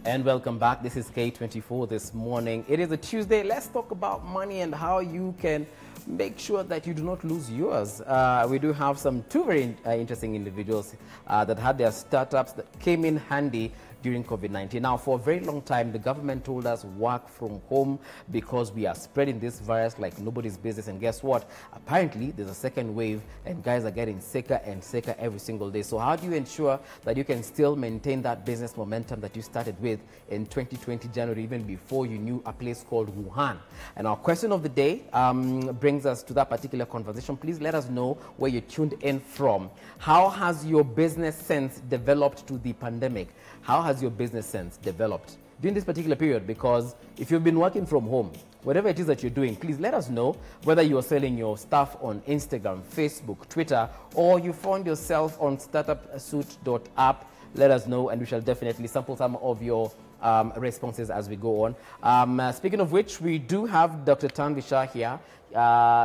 And welcome back. This is K24 this morning. It is a Tuesday. Let's talk about money and how you can make sure that you do not lose yours. We do have two very interesting individuals that had their startups that came in handy during COVID-19. Now, for a very long time, the government told us work from home because we are spreading this virus like nobody's business. And guess what? Apparently, there's a second wave and guys are getting sicker and sicker every single day. So how do you ensure that you can still maintain that business momentum that you started with in 2020 January, even before you knew a place called Wuhan? And our question of the day brings us to that particular conversation. Please let us know where you tuned in from. How has your business sense developed to the pandemic? How has your business sense developed during this particular period? Because if you've been working from home, whatever it is that you're doing, please let us know whether you're selling your stuff on Instagram, Facebook, Twitter, or you found yourself on startupsuit.app. Let us know, and we shall definitely sample some of your responses as we go on. Speaking of which, we do have Dr. Tanvi Shah here.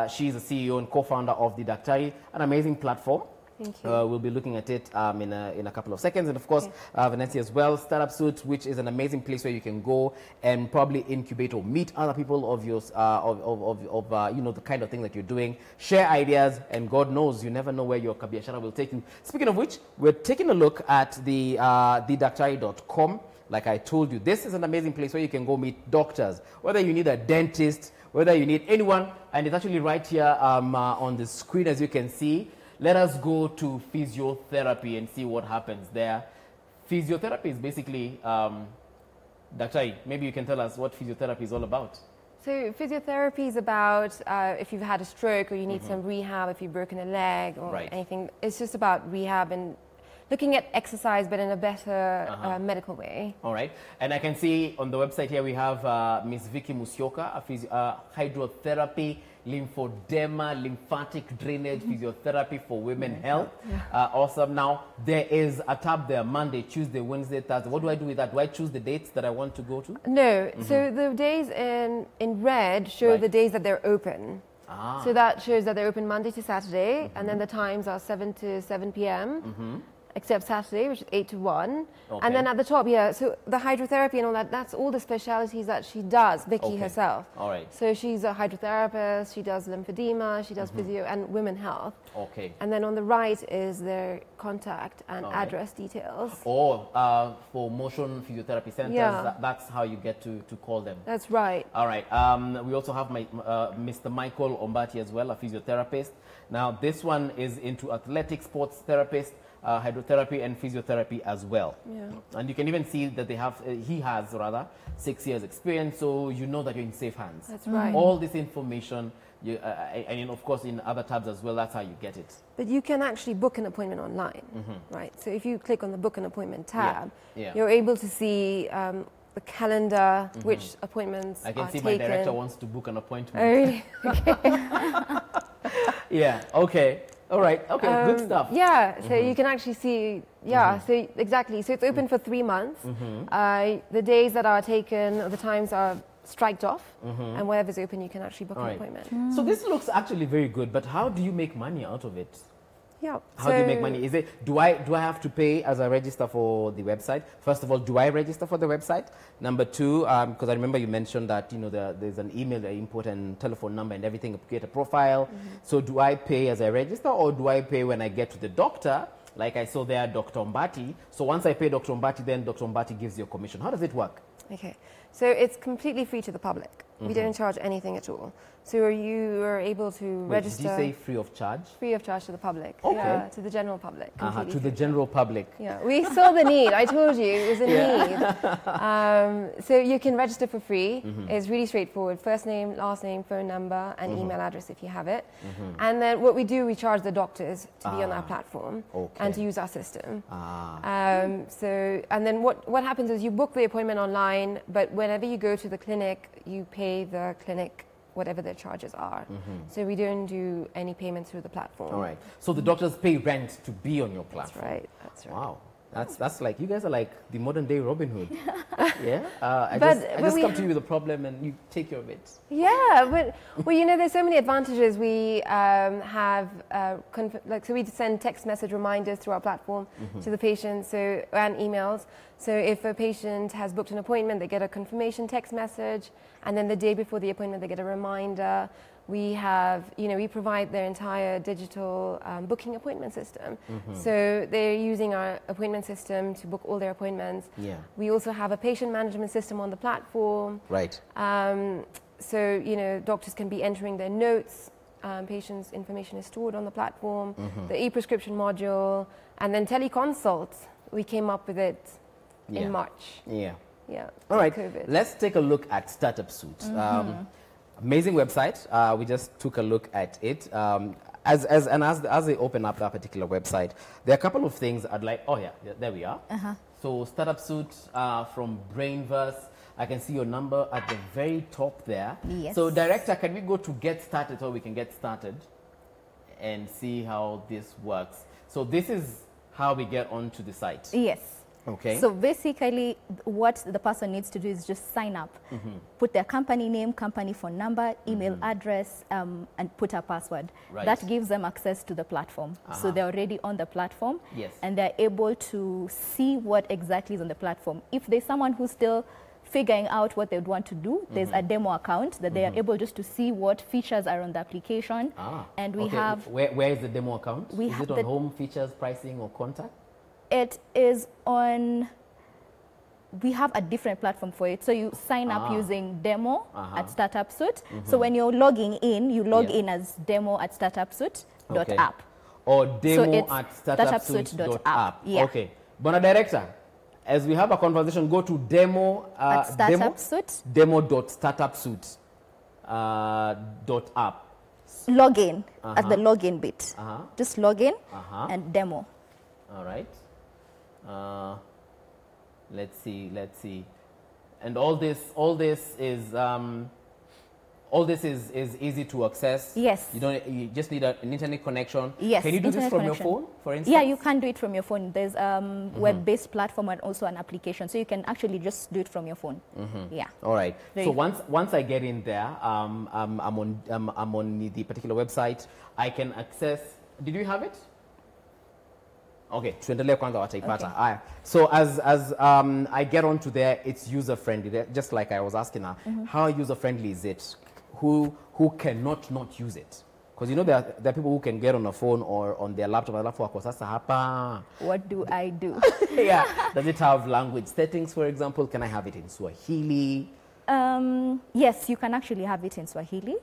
She's the CEO and co-founder of The Daktari, an amazing platform. Thank you. We'll be looking at it in a couple of seconds. And of course, Vanessa as well, Startup Suit, which is an amazing place where you can go and probably incubate or meet other people of yours, you know, the kind of thing that you're doing, share ideas, and God knows, you never know where your kabiashara will take you. Speaking of which, we're taking a look at the thedaktari.com. Like I told you, this is an amazing place where you can go meet doctors, whether you need a dentist, whether you need anyone, and it's actually right here on the screen, as you can see. Let us go to physiotherapy and see what happens there. Physiotherapy is basically, Daktari, maybe you can tell us what physiotherapy is all about. So physiotherapy is about if you've had a stroke or you need some rehab, if you've broken a leg or anything. It's just about rehab and looking at exercise, but in a better medical way. All right. And I can see on the website here we have Miss Vicky Musyoka, a hydrotherapy, lymphedema, lymphatic drainage, physiotherapy for women health. Awesome. Now, there is a tab there, Monday, Tuesday, Wednesday, Thursday. What do I do with that? Do I choose the dates that I want to go to? No. So the days in red show the days that they're open. So that shows that they're open Monday to Saturday, and then the times are 7 to 7 p.m. Except Saturday, which is 8 to 1. And then at the top, so the hydrotherapy and all that, that's all the specialities that she does, Vicky herself. All right. So she's a hydrotherapist, she does lymphedema, she does physio and women health. Okay. And then on the right is their contact and address details. Or for motion physiotherapy centers, that's how you get to call them. That's right. All right. We also have Mr. Michael Ombati as well, a physiotherapist. Now, this one is into athletic sports therapist, hydrotherapy and physiotherapy as well. And you can even see that he has 6 years experience, so you know that you're in safe hands. That's right. All this information, and of course in other tabs as well, that's how you get it. But you can actually book an appointment online, right? So if you click on the book an appointment tab, you're able to see the calendar, which appointments I can are see taken. my director wants to book an appointment. Oh, really? Yeah, okay. All right, okay, good stuff. Yeah, so you can actually see, so exactly. So it's open for 3 months. The days that are taken, the times are striked off, and wherever's open, you can actually book an appointment. So this looks actually very good, but how do you make money out of it? Yeah. How do you make money? Is it do I have to pay as I register for the website? First of all, do I register for the website? Number two, because I remember you mentioned that there's an email input and telephone number and everything, create a profile. So do I pay as I register, or do I pay when I get to the doctor? Like I saw there, Dr. Ombati. So once I pay Dr. Ombati, then Dr. Ombati gives you a commission. How does it work? Okay, so it's completely free to the public. We don't charge anything at all. So you are able to register. Did you say free of charge? Free of charge to the public. Okay. Yeah, to the general public. To the general public. Yeah, we saw the need. I told you it was a need. So you can register for free. It's really straightforward. First name, last name, phone number, and email address if you have it. And then what we do, we charge the doctors to be on our platform and to use our system. And then what happens is you book the appointment online, but whenever you go to the clinic, you pay the clinic whatever their charges are. So we don't do any payments through the platform. All right. So the doctors pay rent to be on your platform. That's right. That's right. Wow. That's like, you guys are like the modern day Robin Hood. Yeah. I just come to you with a problem and you take care of it. Yeah, but well, you know, there's so many advantages. We have so we send text message reminders through our platform to the patient, and emails. So if a patient has booked an appointment, they get a confirmation text message, and then the day before the appointment, they get a reminder. We have, we provide their entire digital booking appointment system. So they're using our appointment system to book all their appointments. Yeah. We also have a patient management system on the platform. Right. So, doctors can be entering their notes. Patients' information is stored on the platform. The e-prescription module, and then teleconsults. We came up with it in March. Yeah. Yeah. All right. COVID. Let's take a look at Startup Suite. Amazing website. We just took a look at it. As they open up that particular website, there are a couple of things I'd like. Oh yeah, there we are. So Startup Suite from Brainverse. I can see your number at the very top there. Yes. So director, can we go to get started so we can get started and see how this works? So this is how we get onto the site. Yes. Okay. So basically, what the person needs to do is just sign up, put their company name, company phone number, email address, and put a password. Right. That gives them access to the platform. So they're already on the platform, Yes. and they're able to see what exactly is on the platform. If there's someone who's still figuring out what they would want to do, there's a demo account that they are able just to see what features are on the application. And we have... Where is the demo account? We is it on home, features, pricing, or contact? It is on, we have a different platform for it. So you sign up using demo at Startup Suite. So when you're logging in, you log in as demo at startupsuite.app. Or demo so at startupsuite.app. Yeah. Okay. Bona Director, as we have a conversation, go to demo at Startup Suite. Demo.startupsuite.app. Log in at the login bit. Just log in and demo. All right. Let's see. And all this is easy to access. Yes. You just need an internet connection. Yes. Can you do this from your phone, for instance? Yeah, you can do it from your phone. There's web-based platform and also an application, so you can actually just do it from your phone. Yeah. All right. So once I get in there, I'm on the particular website. I can access. Did you have it? Okay, tuendelee kwanza wataipata. Okay. So as I get onto there, it's user friendly. Just like I was asking her, how user friendly is it? Who cannot not use it? Because there are people who can get on a phone or on their laptop. What do I do? Yeah. Does it have language settings, for example? Can I have it in Swahili? Yes, you can actually have it in Swahili.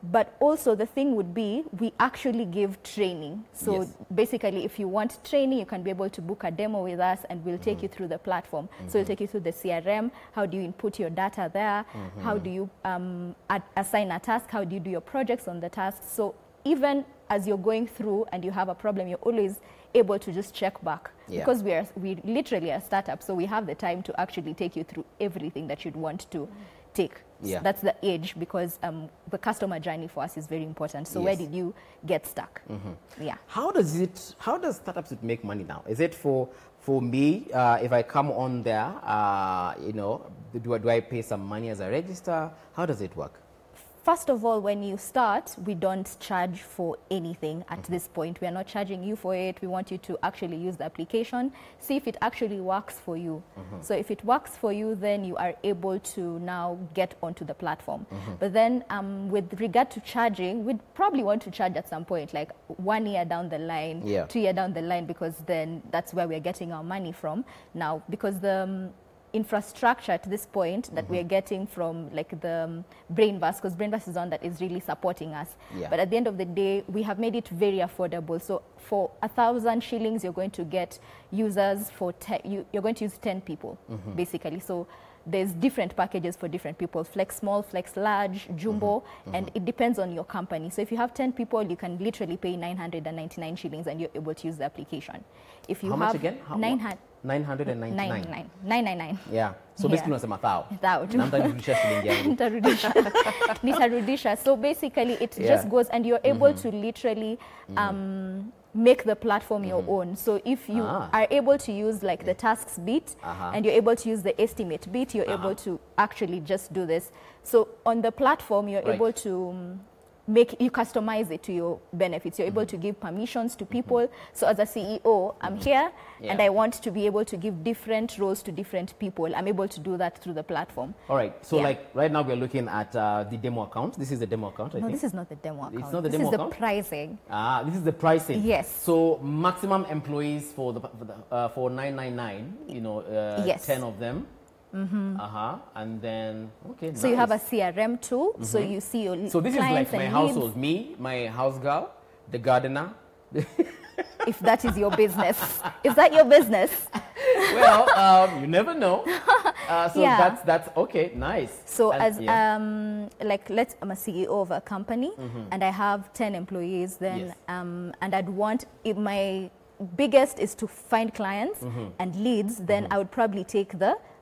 But also the thing would be, we actually give training. So basically, if you want training, you can be able to book a demo with us and we'll take you through the platform. So we'll take you through the CRM, how do you input your data there, how do you assign a task, how do you do your projects on the task. So even as you're going through and you have a problem, you're always able to just check back. Because we literally are a startup, so we have the time to actually take you through everything that you'd want to take. So that's the edge, because the customer journey for us is very important. So where did you get stuck? Yeah. How does Startup Suite make money now? Is it for me, if I come on there, do I pay some money as a register? How does it work? First of all, when you start, we don't charge for anything at this point. We are not charging you for it. We want you to actually use the application, see if it actually works for you. So if it works for you, then you are able to now get onto the platform. But then with regard to charging, we'd probably want to charge at some point, like 1 year down the line, 2 years down the line, because then that's where we're getting our money from. Now, because the infrastructure at this point that we are getting from like the Brainverse, because Brainverse is one that is really supporting us. But at the end of the day, we have made it very affordable. So for 1,000 shillings, you're going to get users for you're going to use 10 people, basically. So there's different packages for different people, flex small, flex large, jumbo, and it depends on your company. So if you have 10 people, you can literally pay 999 shillings and you're able to use the application. If you How have much again? 999. 999. Yeah. So basically unasema thou. Nitarudisha. So basically it just goes, and you're able to literally make the platform your own. So if you are able to use like the tasks bit and you're able to use the estimate bit, you're able to actually just do this. So on the platform, you're able to you customize it to your benefits. You're able to give permissions to people. So as a CEO, I'm here and I want to be able to give different roles to different people. I'm able to do that through the platform. All right. So like right now we're looking at the demo account. This is the demo account, I think. No, this is not the demo account. It's not the demo account? This is the pricing. This is the pricing. Yes. So maximum employees for for 999, you know, 10 of them. And then, okay, so you have a CRM tool, so you see your So this is like my household, me, my house girl, the gardener. If that is your business. Is that your business? Well, you never know. So that's okay, nice. So like I'm a CEO of a company and I have 10 employees then, and I'd want, if my biggest is to find clients and leads, then I would probably take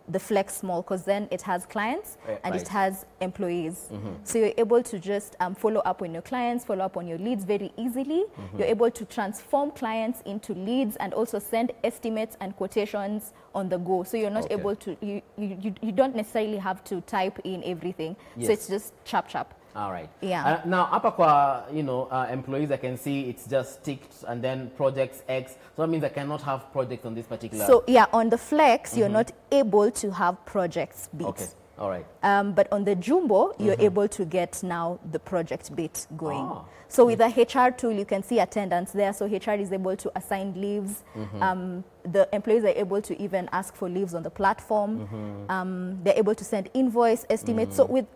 the Flex Small, because then it has clients and it has employees. So you're able to just follow up on your clients, follow up on your leads very easily. You're able to transform clients into leads and also send estimates and quotations on the go. So you're not able to, you don't necessarily have to type in everything. So it's just chap. All right. Yeah. Now, hapa kwa, you know, employees, I can see it's just ticked and then projects X. So that means I cannot have projects on this particular. So yeah, on the Flex, you're not able to have projects bit. Okay. All right. But on the Jumbo, you're able to get now the project bit going. So with the HR tool, you can see attendance there. So HR is able to assign leaves. The employees are able to even ask for leaves on the platform. They're able to send invoice estimates. So with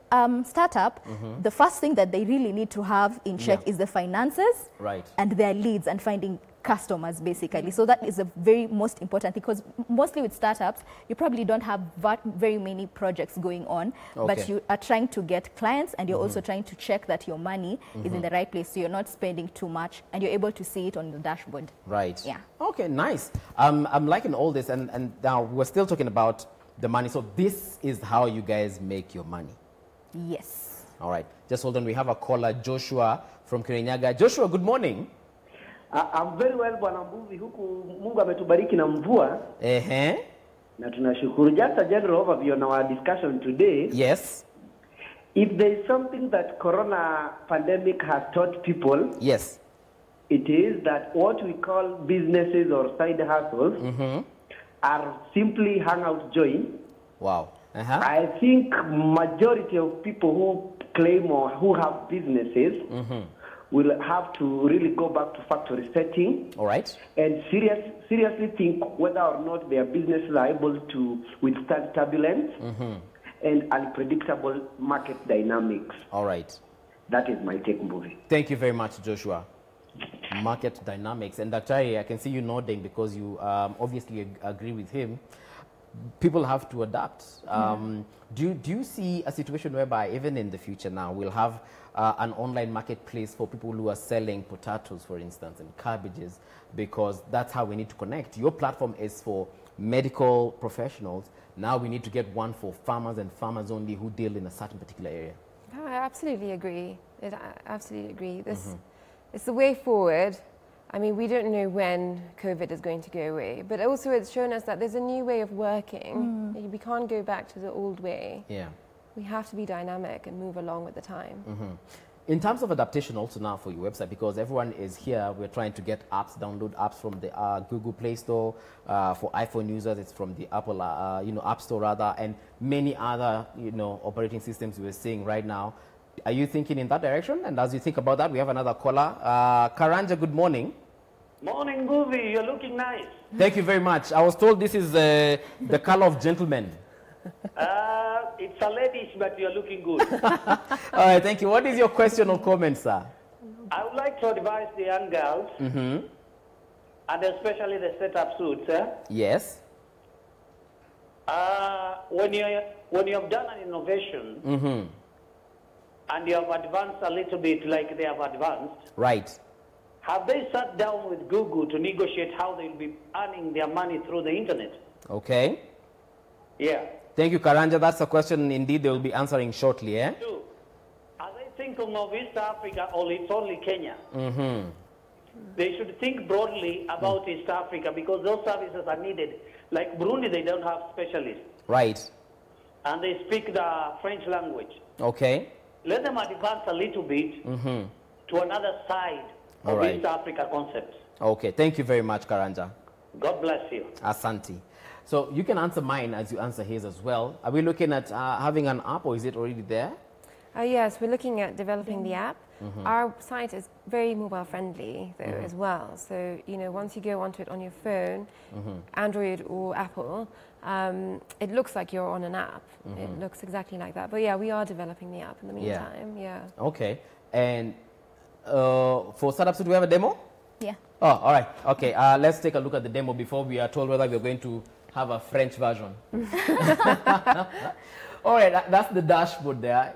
startup, the first thing that they really need to have in check is the finances and their leads and finding customers, basically. So that is the very most important, because mostly with startups, you probably don't have very many projects going on, but you are trying to get clients and you're also trying to check that your money is in the right place, so you're not spending too much and you're able to see it on the dashboard. Right. Yeah. Okay, nice. I'm liking all this, and now we're still talking about the money. So this is how you guys make your money. Yes. All right. Just hold on. We have a caller, Joshua from Kirinyaga. Joshua, good morning. I'm very well, Bwana Mbuvi, huku Mungu ametubariki na mvua. Na tunashukuru. Just a general overview on our discussion today. Yes. If there is something that corona pandemic has taught people, yes, it is that what we call businesses or side hustles are simply hangout join. Wow. I think majority of people who claim or who have businesses will have to really go back to factory setting. All right. And seriously think whether or not their businesses are able to withstand turbulence and unpredictable market dynamics. All right. That is my take, Mbuvi. Thank you very much, Joshua. Market dynamics. And Dr. I can see you nodding because you obviously agree with him. People have to adapt. Do you see a situation whereby even in the future now we'll have an online marketplace for people who are selling potatoes, for instance, and cabbages, because that's how we need to connect? Your platform is for medical professionals. Now we need to get one for farmers and farmers only who deal in a certain particular area. No, I absolutely agree. I absolutely agree. This it's the way forward. I mean, we don't know when COVID is going to go away, but also it's shown us that there's a new way of working. We can't go back to the old way. Yeah. We have to be dynamic and move along with the time. In terms of adaptation also now for your website, because everyone is here, we're trying to get apps, download apps from the Google Play Store. For iPhone users, it's from the Apple App Store rather, and many other operating systems we're seeing right now. Are you thinking in that direction? And as you think about that, we have another caller. Karanja, good morning. Morning, Mbuvi. You're looking nice. Thank you very much. I was told this is the color of gentlemen. It's a ladish, but you're looking good. All right, thank you. What is your question or comment, sir? I would like to advise the young girls, and especially the setup suits. Yes. When you have done an innovation, and you have advanced a little bit like they have advanced. Right. Have they sat down with Google to negotiate how they'll be earning their money through the internet? Okay. Yeah. Thank you, Karanja. That's a question indeed they will be answering shortly, eh? Are they thinking of East Africa or it's only Kenya? they should think broadly about East Africa because those services are needed. Like Burundi, they don't have specialists. Right. And they speak the French language. Okay. Let them advance a little bit to another side of East Africa concepts. Okay. Thank you very much, Karanja. God bless you. Asante. So you can answer mine as you answer his as well. Are we looking at having an app, or is it already there? Yes, we're looking at developing the app. Our site is very mobile friendly though as well. So, you know, once you go onto it on your phone, Android or Apple, it looks like you're on an app. It looks exactly like that. But yeah, we are developing the app in the meantime. Yeah. Okay. And for startups, do we have a demo? Yeah. Oh, all right. Okay. Let's take a look at the demo before we are told whether we're going to have a French version. All right, that's the dashboard there.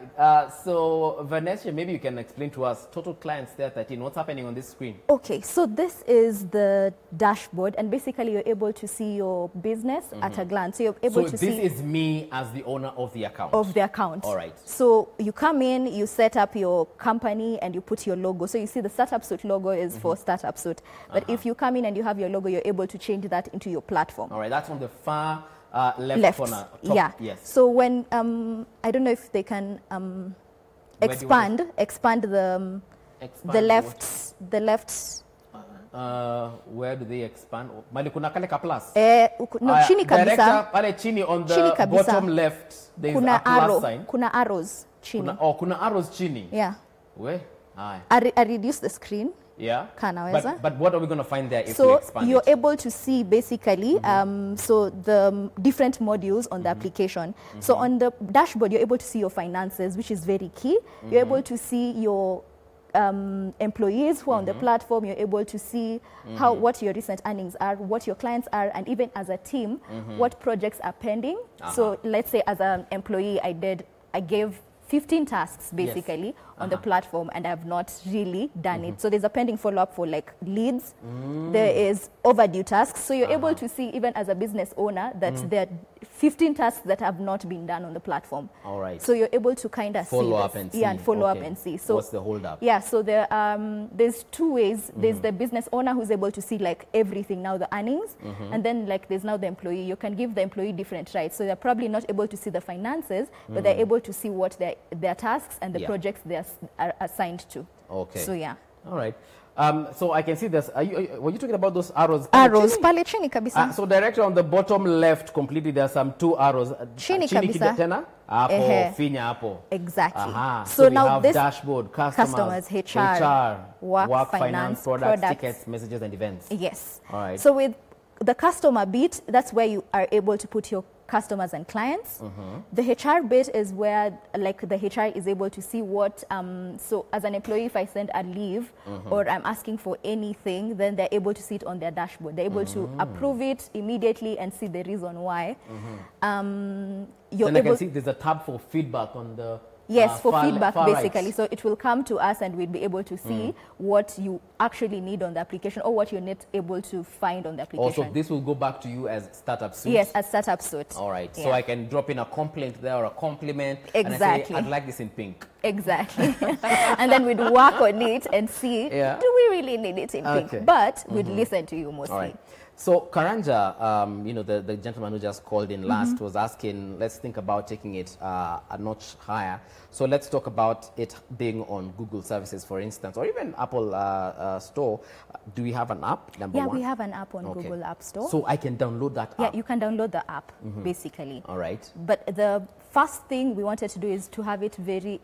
So, Vanessa, maybe you can explain to us total clients there, 13. What's happening on this screen? Okay, so this is the dashboard, and basically you're able to see your business at a glance. So you're able to see. So this is me as the owner of the account. Of the account. All right. So you come in, you set up your company, and you put your logo. So you see the Startup Suite logo is for Startup Suite. But if you come in and you have your logo, you're able to change that into your platform. All right, that's on the far left corner. Top. Yeah. Yes. So when I don't know if they can expand the left. Where do they expand? Mali kuna kale ka plus. No, chini kabisa. Director, pale chini on the bottom left, there is a plus sign. Kuna arrows chini. Kuna arrows chini. Yeah. Where? Aye. I reduce the screen. Yeah. Kanaweza. But what are we going to find there if we expand So you're it? able to see basically so the different modules on the application. So on the dashboard, you're able to see your finances, which is very key. You're able to see your employees who are on the platform. You're able to see what your recent earnings are, what your clients are, and even as a team, what projects are pending. So let's say as an employee, I gave 15 tasks basically on the platform, and I have not really done it. So there's a pending follow-up for like leads. There is overdue tasks. So you're able to see even as a business owner that there are 15 tasks that have not been done on the platform. All right. So you're able to kind of follow up and see. Yeah, and follow up and see. So what's the hold up? Yeah, so there's two ways. There's the business owner who's able to see like everything now, the earnings, and then like there's now the employee. You can give the employee different rights. So they're probably not able to see the finances, but they're able to see what their tasks and the projects they are assigned to. Okay. So yeah. All right. So I can see this. Were you talking about those arrows? Arrows, pale chini kabisa. So directly on the bottom left completely, there are some two arrows. Chini kabisa. Tena? Apo, finya apo. Exactly. So we now have this dashboard, customers, HR, work, finance, products, products, tickets, messages, and events. Yes. All right. So with the customer bit, that's where you are able to put your customers and clients. The HR bit is where like the HR is able to see what, so as an employee, if I send a leave or I'm asking for anything, then they're able to see it on their dashboard. They're able to approve it immediately and see the reason why. Then I can see there's a tab for feedback on the Yes, for feedback basically. Right. So it will come to us and we'll be able to see what you actually need on the application or what you're not able to find on the application. Also, this will go back to you as Startup Suite? Yes, as Startup Suite. All right. Yeah. So I can drop in a complaint there or a compliment. Exactly. And I say, I'd like this in pink. Exactly. And then we'd work on it and see, do we really need it in pink? But we'd listen to you mostly. All right. So Karanja, you know, the gentleman who just called in last was asking, let's think about taking it a notch higher. So let's talk about it being on Google services, for instance, or even Apple Store. Do we have an app, number one? Yeah, we have an app on Google App Store. So I can download that app? Yeah, you can download the app, basically. All right. But the first thing we wanted to do is to have it very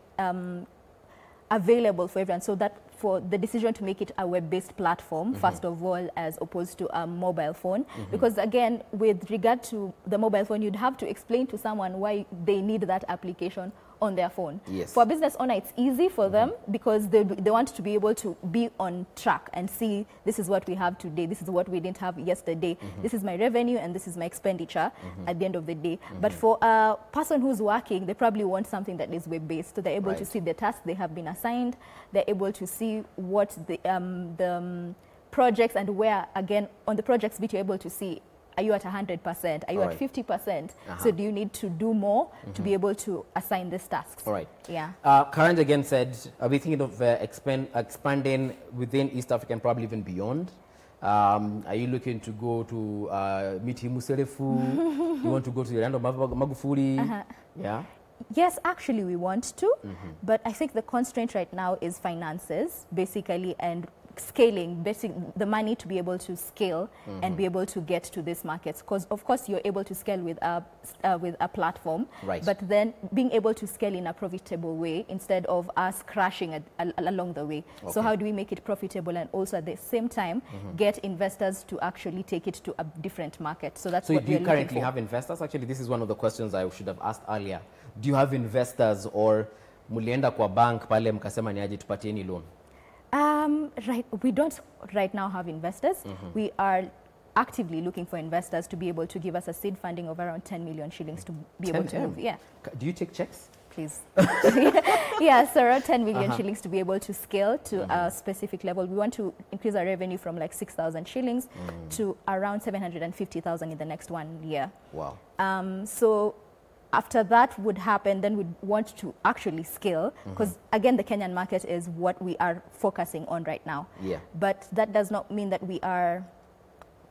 available for everyone, so that for the decision to make it a web-based platform, first of all, as opposed to a mobile phone. Because again, with regard to the mobile phone, you'd have to explain to someone why they need that application on their phone. Yes. For a business owner, it's easy for them because they want to be able to be on track and see, this is what we have today, this is what we didn't have yesterday, this is my revenue and this is my expenditure at the end of the day. But for a person who's working, they probably want something that is web-based, so they're able to see the tasks they have been assigned, they're able to see what the projects and where, again, on the projects bit, you're able to see, are you at 100%? Are you All at right. 50%? So do you need to do more to be able to assign these tasks? All right. Yeah. Karen again said, are we thinking of expanding within East Africa and probably even beyond? Are you looking to go to Miti Muselefu? You want to go to Yolanda Magufuli? Yeah. Yes, actually we want to, but I think the constraint right now is finances, basically, and scaling, the money to be able to scale and be able to get to these markets. Because of course you're able to scale with a platform, Right. but then being able to scale in a profitable way instead of us crashing along the way. So how do we make it profitable and also at the same time get investors to actually take it to a different market? So that's So what do we're you looking currently for. have investors? Actually, this is one of the questions I should have asked earlier. Do you have investors or mulienda kwa bank pale mkasema ni aje tupatieni loan? Right, we don't right now have investors. We are actively looking for investors to be able to give us a seed funding of around 10 million shillings to be able to 10M? move. Yeah, Do you take checks? please. Yeah, so around 10 million shillings to be able to scale to a specific level. We want to increase our revenue from like 6,000 shillings to around 750,000 in the next 1 year. Wow. So after that would happen, then we'd want to actually scale, because again, the Kenyan market is what we are focusing on right now. Yeah. But that does not mean that we are,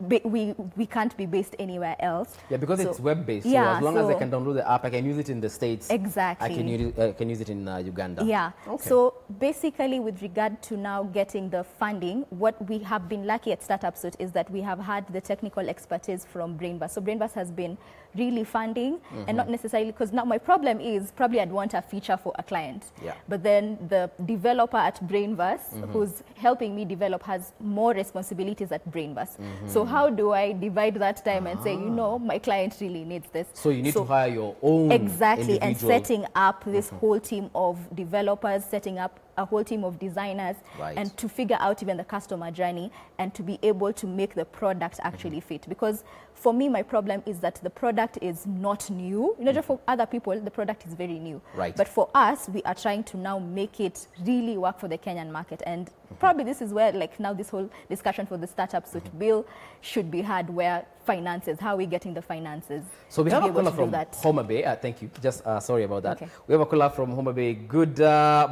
we can't be based anywhere else. Yeah, because So- it's web-based. So yeah, as long as I so- can download the app, I can use it in the States. Exactly. I can use it in Uganda. Yeah. Okay. So basically, with regard to now getting the funding, what we have been lucky at Startup Suit is that we have had the technical expertise from Brainbus. So Brainbus has been really funding, and not necessarily, because now my problem is probably I'd want a feature for a client. Yeah. But then the developer at Brainbus, who's helping me develop, has more responsibilities at Brainbus. So how do I divide that time and say, you know, my client really needs this? So you need to hire your own Exactly, and individual. setting up this whole team of developers, setting up a whole team of designers, Right. and to figure out even the customer journey and to be able to make the product actually fit. Because for me, my problem is that the product is not new. You know, just for other people, the product is very new. Right. But for us, we are trying to now make it really work for the Kenyan market. And probably this is where, like, now this whole discussion for the Startup Suit bill should be had, where finances, how are we getting the finances? So we to have be a able caller to do from that. Homa Bay. Thank you. Just sorry about that. Okay. We have a caller from Homa Bay. Good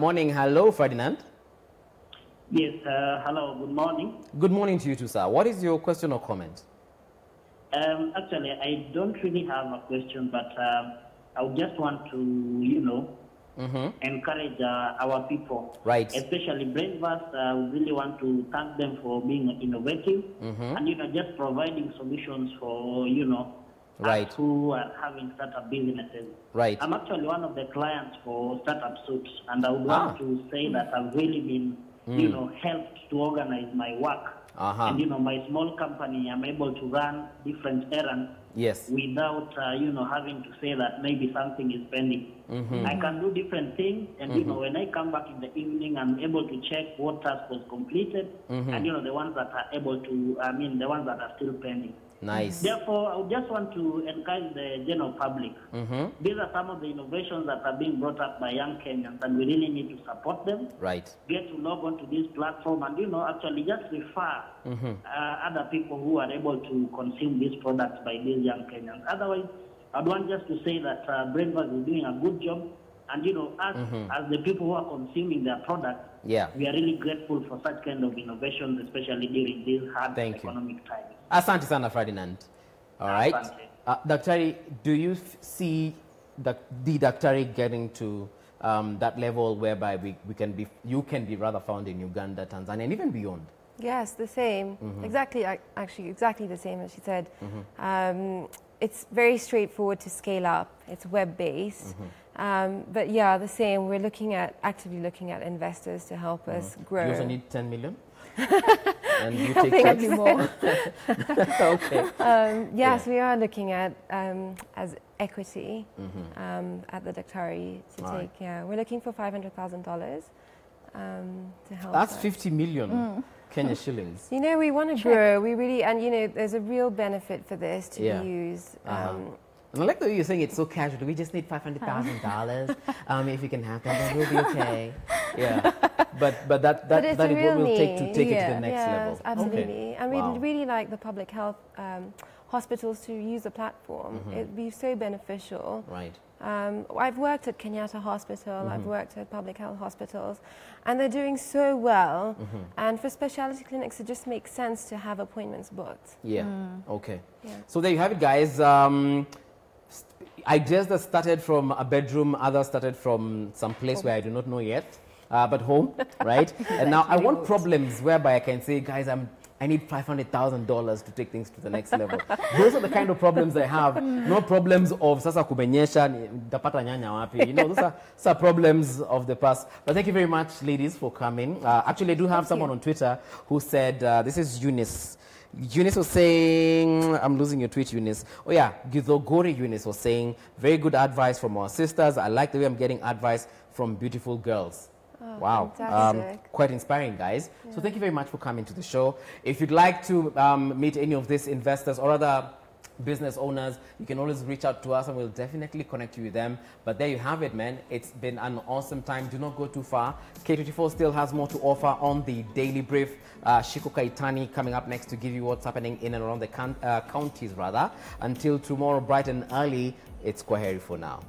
morning. Hello, Ferdinand. Yes, hello, good morning. Good morning to you too, sir. What is your question or comment? Actually, I don't really have a question, but I would just want to, you know, encourage our people. Right. Especially Brainverse, we really want to thank them for being innovative and, you know, just providing solutions for, you know, Right. us who are having startup businesses. Right. I'm actually one of the clients for Startup Suits, and I would want to say that I've really been, you know, helped to organize my work. And, you know, my small company, I'm able to run different errands Yes. without, you know, having to say that maybe something is pending. I can do different things, and, you know, when I come back in the evening, I'm able to check what task was completed, and, you know, the ones that are able to, I mean, the ones that are still pending. Nice. Therefore, I would just want to encourage the general public. These are some of the innovations that are being brought up by young Kenyans, and we really need to support them. Right. Get to log on to this platform and, you know, actually just refer other people who are able to consume these products by these young Kenyans. Otherwise, I'd want just to say that Brainverse is doing a good job, and, you know, us as the people who are consuming their products, Yeah. we are really grateful for such kind of innovations, especially during these hard Thank you. economic times. Asante sana, Ferdinand. All right. Asante. Daktari, do you see the Daktari getting to that level whereby we can be, you can be rather found in Uganda, Tanzania, and even beyond? Yes, the same. Exactly, actually, exactly the same as she said. It's very straightforward to scale up. It's web-based. But yeah, the same. We're actively looking at investors to help us grow. You also need 10 million? And you take think checks? more. Okay. Yes, we are looking at as equity at the Daktari to All take. right. Yeah, we're looking for $500,000 to help. That's us. 50 million Kenya shillings. You know, we want to grow. We really, and you know, there's a real benefit for this to Yeah. be used. And I like the way you're saying it's so casual. We just need $500,000. If you can have that, then we'll be okay. Yeah. But that But it's is a what real we'll take to need. take it to the Yeah. next Yes, level. absolutely. Okay. And we Wow. really like the public health hospitals to use the platform. It'd be so beneficial. Right. I've worked at Kenyatta Hospital, I've worked at public health hospitals, and they're doing so well. And for specialty clinics, it just makes sense to have appointments booked. Yeah. Okay. Yeah. So there you have it, guys. Ideas that started from a bedroom, others started from some place where I do not know yet, but home, right? And now I want problems whereby I can say, guys, I need $500,000 to take things to the next level. Those are the kind of problems I have. No problems of sasa kumenyesha, nitapata nyanya wapi. You know, those are problems of the past. But thank you very much, ladies, for coming. Actually, I do have someone on Twitter who said, this is Eunice. Eunice was saying, I'm losing your tweet, Eunice. Oh yeah, Githogori Eunice was saying, very good advice from our sisters. I like the way I'm getting advice from beautiful girls. Oh, wow. fantastic. Quite inspiring, guys. Yeah. So thank you very much for coming to the show. If you'd like to meet any of these investors or other business owners, you can always reach out to us and we'll definitely connect you with them. But there you have it, man. It's been an awesome time. Do not go too far. K24 still has more to offer on the Daily Brief. Shiko Kaitani coming up next to give you what's happening in and around the counties, rather. Until tomorrow, bright and early, it's Kwaheri for now.